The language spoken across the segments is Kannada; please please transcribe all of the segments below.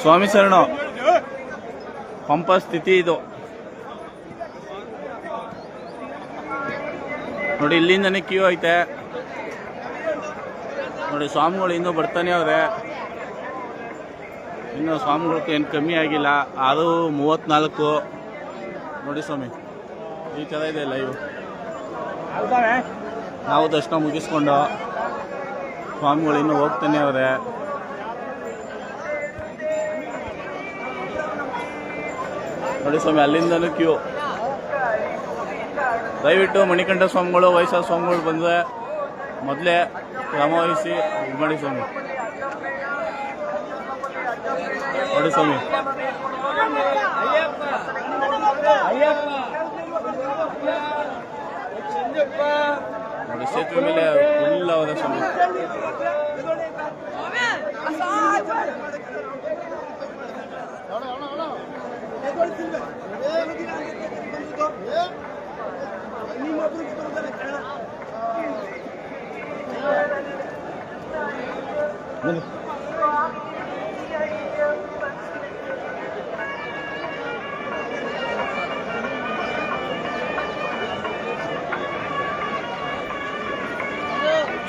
ಸ್ವಾಮಿ ಶರಣ ಪಂಪ ಸ್ಥಿತಿ ಇದು ನೋಡಿ. ಇಲ್ಲಿಂದನೇ ಕ್ಯೂ ಐತೆ ನೋಡಿ. ಸ್ವಾಮಿಗಳು ಇನ್ನೂ ಬರ್ತಾನೆ ಅವ್ರೆ. ಇನ್ನು ಸ್ವಾಮಿಗಳು ಏನು ಕಮ್ಮಿ ಆಗಿಲ್ಲ. 6:34 ನೋಡಿ ಸ್ವಾಮಿ. ಈ ಥರ ಇದೆ ಲೈವ್. ನಾವು ದರ್ಶನ ಮುಗಿಸ್ಕೊಂಡು ಸ್ವಾಮಿಗಳು ಇನ್ನೂ ಹೋಗ್ತಾನೆ ಅವ್ರೆ. ನೋಡಿ ಸ್ವಾಮಿ, ಅಲ್ಲಿಂದಲೂ ಕ್ಯೂ. ದಯವಿಟ್ಟು ಮಣಿಕಂಠ ಸ್ವಾಮಿಗಳು, ವಯಸ್ಸಾದ ಸ್ವಾಮಿಗಳು ಬಂದರೆ ಮೊದಲೇ ಕ್ರಮವಹಿಸಿ ಇದು ಮಾಡಿ ಸ್ವಾಮಿ. ನೋಡಿ ಸ್ವಾಮಿ, ನೋಡಿ ಸೇತುವೆ ಮೇಲೆ ಫುಲ್ ಅವರ ಸ್ವಾಮಿ.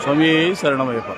ಸ್ವಾಮಿ ಶರಣಮಯ್ಯಪ್ಪ.